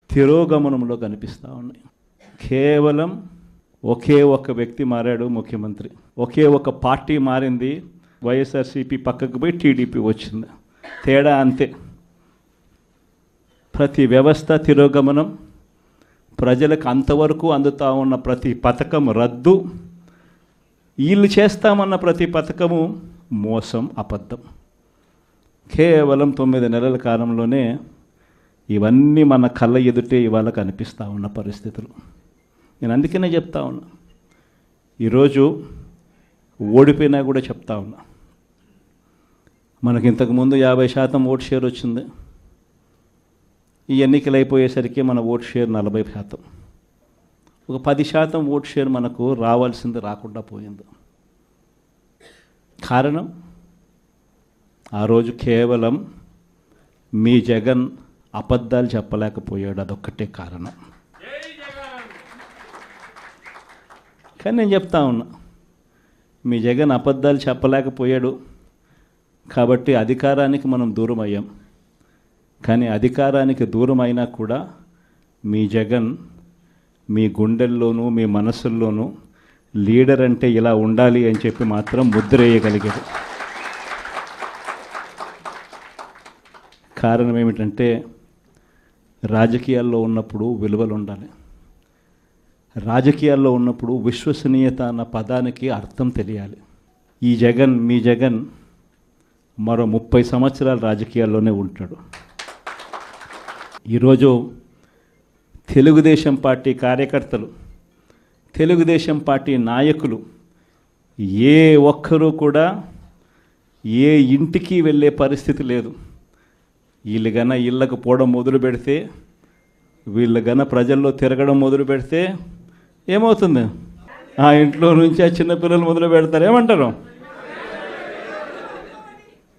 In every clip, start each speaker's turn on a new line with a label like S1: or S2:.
S1: తిరోగమనంలో కనిపిస్తూ ఉన్నాయి. కేవలం ఒకే ఒక్క వ్యక్తి మారాడు ముఖ్యమంత్రి, ఒకే ఒక పార్టీ మారింది, వైఎస్ఆర్సీపీ పక్కకు పోయి టీడీపీ వచ్చింది, తేడా అంతే. ప్రతి వ్యవస్థ తిరోగమనం, ప్రజలకు అంతవరకు అందుతూ ఉన్న ప్రతి పథకం రద్దు, వీళ్ళు చేస్తామన్న ప్రతి పథకము మోసం, అబద్ధం. కేవలం 9 నెలల కాలంలోనే ఇవన్నీ మన కళ్ళ ఎదుటే ఇవాళ కనిపిస్తూ ఉన్న పరిస్థితులు. నేను అందుకనే చెప్తా ఉన్నా, ఈరోజు ఓడిపోయినా కూడా చెప్తా ఉన్నా, మనకి ఇంతకుముందు 50% ఓట్ షేర్ వచ్చింది. ఈ ఎన్నికలు అయిపోయేసరికి మన ఓట్ షేర్ 40%. ఒక 10% ఓట్ షేర్ మనకు రావాల్సింది రాకుండా పోయింది. కారణం ఆ రోజు కేవలం మీ జగన్ అబద్ధాలు చెప్పలేకపోయాడు, అదొక్కటే కారణం. కానీ నేను చెప్తా ఉన్నా, మీ జగన్ అబద్ధాలు చెప్పలేకపోయాడు కాబట్టి అధికారానికి మనం దూరం అయ్యాం. కానీ అధికారానికి దూరం అయినా కూడా మీ జగన్ మీ గుండెల్లోనూ మీ మనసుల్లోనూ లీడర్ అంటే ఇలా ఉండాలి అని చెప్పి మాత్రం ముద్ర వేయగలిగాడు. కారణం ఏమిటంటే రాజకీయాల్లో ఉన్నప్పుడు విలువలు ఉండాలి. రాజకీయాల్లో ఉన్నప్పుడు విశ్వసనీయత అన్న పదానికి అర్థం తెలియాలి. ఈ జగన్, మీ జగన్ మరో 30 సంవత్సరాలు రాజకీయాల్లోనే ఉంటాడు. ఈరోజు తెలుగుదేశం పార్టీ కార్యకర్తలు, తెలుగుదేశం పార్టీ నాయకులు ఏ ఒక్కరూ కూడా ఏ ఇంటికి వెళ్ళే పరిస్థితి లేదు. వీళ్ళు గన ఇళ్ళకు పోవడం మొదలు పెడితే, వీళ్ళు గన ప్రజల్లో తిరగడం మొదలు పెడితే ఏమవుతుంది? ఆ ఇంట్లో నుంచి ఆ చిన్నపిల్లలు మొదలు పెడతారు. ఏమంటారు?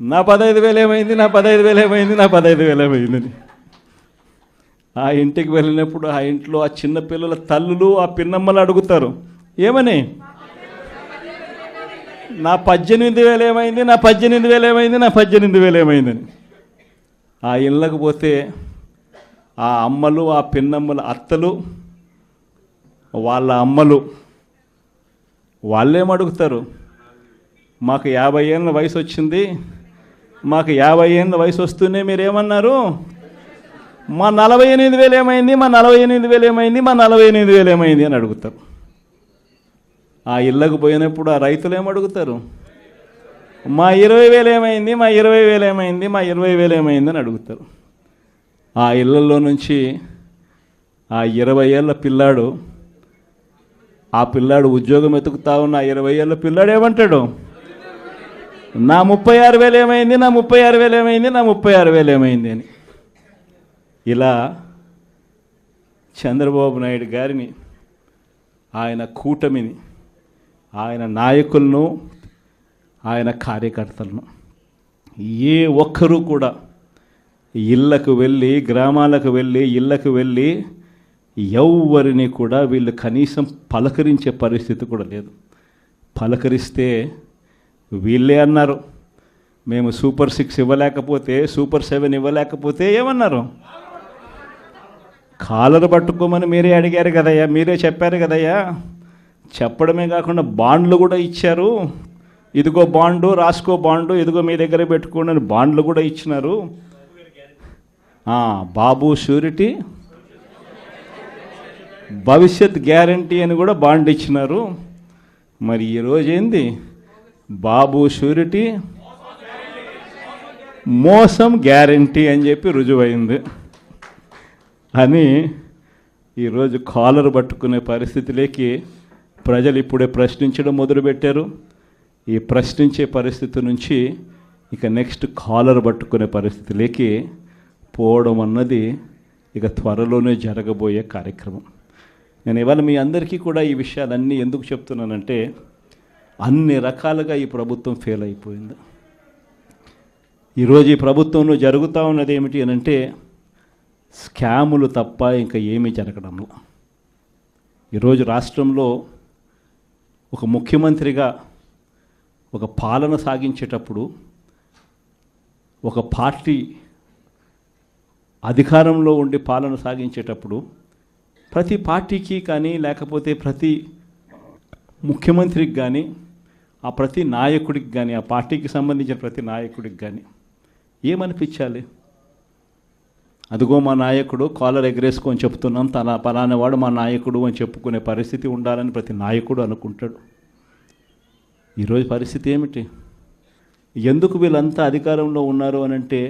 S1: నా 15,000 ఏమైంది, నా 15,000 ఏమైంది, నా 15,000 ఏమైందని. ఆ ఇంటికి వెళ్ళినప్పుడు ఆ ఇంట్లో ఆ చిన్నపిల్లల తల్లులు, ఆ పిన్నమ్మలు అడుగుతారు, ఏమని? నా 18,000 ఏమైంది, నా 18,000 ఏమైంది, నా 18,000 ఏమైందని. ఆ ఇళ్ళకు పోతే ఆ అమ్మలు, ఆ పిన్నమ్మల అత్తలు, వాళ్ళ అమ్మలు వాళ్ళేమడుగుతారు? మాకు 50 ఏళ్ళ వయసు వచ్చింది, మాకు 50 ఏళ్ళ వయసు వస్తూనే మీరేమన్నారు? మా 48,000 ఏమైంది, మా 48,000 ఏమైంది, మా 48,000 ఏమైంది అని అడుగుతారు. ఆ ఇళ్ళకు పోయినప్పుడు ఆ రైతులు ఏమడుగుతారు? మా 20,000 ఏమైంది, మా 20,000 ఏమైంది, మా 20,000 ఏమైంది అని అడుగుతారు. ఆ ఇళ్ళల్లో నుంచి ఆ 20 ఏళ్ళ పిల్లాడు, ఆ పిల్లాడు ఉద్యోగం వెతుకుతా ఉన్న ఆ 20 ఏళ్ళ పిల్లాడు ఏమంటాడు? నా 36,000 ఏమైంది, నా 36,000 ఏమైంది, నా 36,000 ఏమైంది అని. ఇలా చంద్రబాబు నాయుడు గారిని, ఆయన కూటమిని, ఆయన నాయకులను, ఆయన కార్యకర్తలను ఏ ఒక్కరూ కూడా ఇళ్ళకు వెళ్ళి, గ్రామాలకు వెళ్ళి, ఇళ్ళకు వెళ్ళి ఎవరిని కూడా వీళ్ళు కనీసం పలకరించే పరిస్థితి కూడా లేదు. పలకరిస్తే వీళ్ళే అన్నారు, మేము సూపర్ 6 ఇవ్వలేకపోతే, సూపర్ 7 ఇవ్వలేకపోతే ఏమన్నారు? కాలర్ పట్టుకోమని మీరే అడిగారు కదయ్యా, మీరే చెప్పారు కదయ్యా. చెప్పడమే కాకుండా బాండ్లు కూడా ఇచ్చారు. ఇదిగో బాండు, రాసుకో బాండు, ఇదిగో మీ దగ్గర పెట్టుకోండి అని బాండ్లు కూడా ఇచ్చినారు. బాబు షూరిటీ, భవిష్యత్ గ్యారంటీ అని కూడా బాండ్ ఇచ్చినారు. మరి ఈరోజు ఏంది? బాబు షూరిటీ, మోసం గ్యారంటీ అని చెప్పి రుజువైంది అని ఈరోజు కాలర్ పట్టుకునే పరిస్థితిలోకి ప్రజలు ఇప్పుడే ప్రశ్నించడం మొదలుపెట్టారు. ఈ ప్రశ్నించే పరిస్థితి నుంచి ఇక నెక్స్ట్ కాలర్ పట్టుకునే పరిస్థితిలోకి పోవడం అన్నది ఇక త్వరలోనే జరగబోయే కార్యక్రమం. నేను ఇవాళ మీ అందరికీ కూడా ఈ విషయాలన్నీ ఎందుకు చెప్తున్నానంటే, అన్ని రకాలుగా ఈ ప్రభుత్వం ఫెయిల్ అయిపోయింది. ఈరోజు ఈ ప్రభుత్వంలో జరుగుతూ ఉన్నది ఏమిటి అని అంటే, స్కాములు తప్ప ఇంకా ఏమీ జరగడంలో. ఈరోజు రాష్ట్రంలో ఒక ముఖ్యమంత్రిగా ఒక పాలన సాగించేటప్పుడు ఒక పార్టీ అధికారంలో ఉండి పాలన సాగించేటప్పుడు ప్రతి పార్టీకి కానీ లేకపోతే ప్రతి ముఖ్యమంత్రికి కానీ ఆ ప్రతి నాయకుడికి కానీ ఆ పార్టీకి సంబంధించిన ప్రతి నాయకుడికి కానీ ఏమనిపించాలి? అదిగో మా నాయకుడు కాలర్ ఎగరేసుకొని చెప్తున్నాం, తన పలానావాడు మా నాయకుడు అని చెప్పుకునే పరిస్థితి ఉండాలని ప్రతి నాయకుడు అనుకుంటాడు. ఈరోజు పరిస్థితి ఏమిటి? ఎందుకు వీళ్ళంతా అధికారంలో ఉన్నారు అని అంటే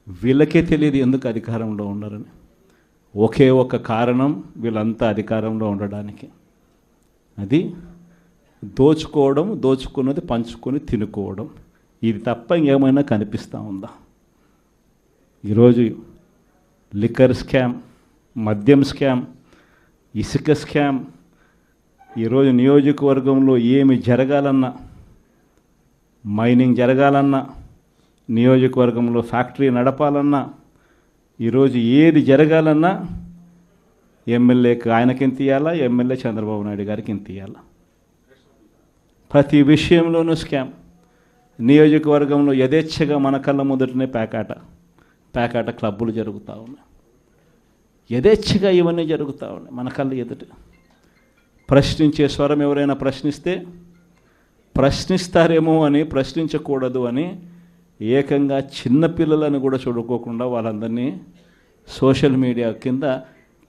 S1: వీళ్ళకే తెలియదు ఎందుకు అధికారంలో ఉన్నారని. ఒకే ఒక కారణం వీళ్ళంతా అధికారంలో ఉండడానికి, అది దోచుకోవడం, దోచుకున్నది పంచుకొని తినుకోవడం. ఇది తప్ప ఇంకేమైనా కనిపిస్తూ ఉందా? ఈరోజు లిక్కర్ స్కామ్, మద్యం స్కామ్, ఇసుక స్కామ్, ఈరోజు నియోజకవర్గంలో ఏమి జరగాలన్నా, మైనింగ్ జరగాలన్నా, నియోజకవర్గంలో ఫ్యాక్టరీ నడపాలన్నా, ఈరోజు ఏది జరగాలన్నా ఎమ్మెల్యేకి ఆయనకింత ఇవ్వాలా, ఎమ్మెల్యే చంద్రబాబు నాయుడు గారికి ఇంత ఇవ్వాలా. ప్రతి విషయంలోనూ స్కామ్. నియోజకవర్గంలో యథేచ్ఛగా మన కళ్ళ ముందటనే పేకాట క్లబ్బులు జరుగుతూ ఉన్నాయి. యథేచ్ఛగా ఇవన్నీ జరుగుతూ ఉన్నాయి మన కళ్ళ ఎదుట. ప్రశ్నించే స్వరం ఎవరైనా ప్రశ్నిస్తే ప్రశ్నిస్తారేమో అని, ప్రశ్నించకూడదు అని ఏకంగా చిన్నపిల్లలను కూడా చూడుకోకుండా వాళ్ళందరినీ సోషల్ మీడియా కింద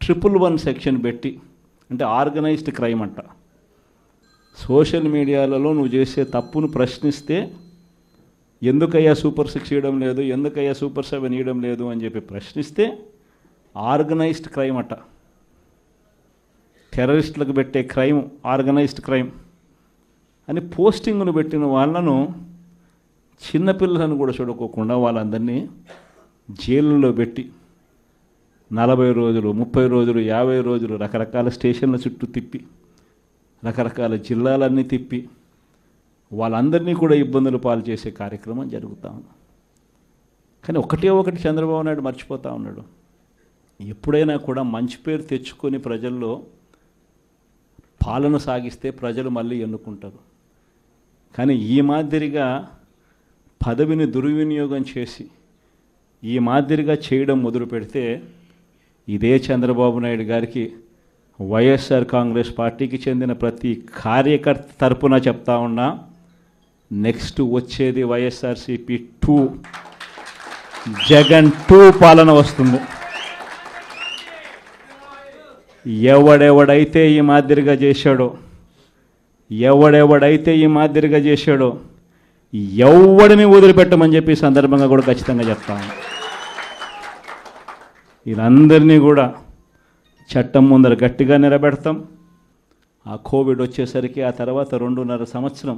S1: 111 సెక్షన్ పెట్టి, అంటే ఆర్గనైజ్డ్ క్రైమ్ అంట. సోషల్ మీడియాలలో నువ్వు చేసే తప్పును ప్రశ్నిస్తే ఎందుకయ్యా సూపర్ 6 ఇవ్వడం లేదు, ఎందుకయ్యా సూపర్ 7 ఇవ్వడం లేదు అని చెప్పి ప్రశ్నిస్తే ఆర్గనైజ్డ్ క్రైమ్ అట. టెర్రరిస్టులకు పెట్టే క్రైమ్ ఆర్గనైజ్డ్ క్రైమ్ అని పోస్టింగ్ను పెట్టిన వాళ్ళను, చిన్నపిల్లలను కూడా చూడుకోకుండా వాళ్ళందరినీ జైళ్ళలో పెట్టి 40 రోజులు, 30 రోజులు, 50 రోజులు రకరకాల స్టేషన్ల చుట్టూ తిప్పి, రకరకాల జిల్లాలన్నీ తిప్పి వాళ్ళందరినీ కూడా ఇబ్బందులు పాలు చేసే కార్యక్రమం జరుగుతూ ఉంది. కానీ ఒకటి చంద్రబాబు నాయుడు మర్చిపోతూ ఉన్నాడు. ఎప్పుడైనా కూడా మంచి పేరు తెచ్చుకొని ప్రజల్లో పాలన సాగిస్తే ప్రజలు మళ్ళీ ఎన్నుకుంటారు. కానీ ఈ మాదిరిగా పదవిని దుర్వినియోగం చేసి ఈ మాదిరిగా చేయడం మొదలు పెడితే ఇదే చంద్రబాబు నాయుడు గారికి వైఎస్ఆర్ కాంగ్రెస్ పార్టీకి చెందిన ప్రతి కార్యకర్త తరపున చెప్తా ఉన్నా, నెక్స్ట్ వచ్చేది వైఎస్ఆర్సీపీ 2, జగన్ 2 పాలన వస్తుంది. ఎవడెవడైతే ఈ మాదిరిగా చేశాడో, ఎవడిని వదిలిపెట్టమని చెప్పి సందర్భంగా కూడా ఖచ్చితంగా చెప్తాను. వీళ్ళందరినీ కూడా చట్టం ముందర గట్టిగా నిలబెడతాం. ఆ కోవిడ్ వచ్చేసరికి ఆ తర్వాత 2.5 సంవత్సరం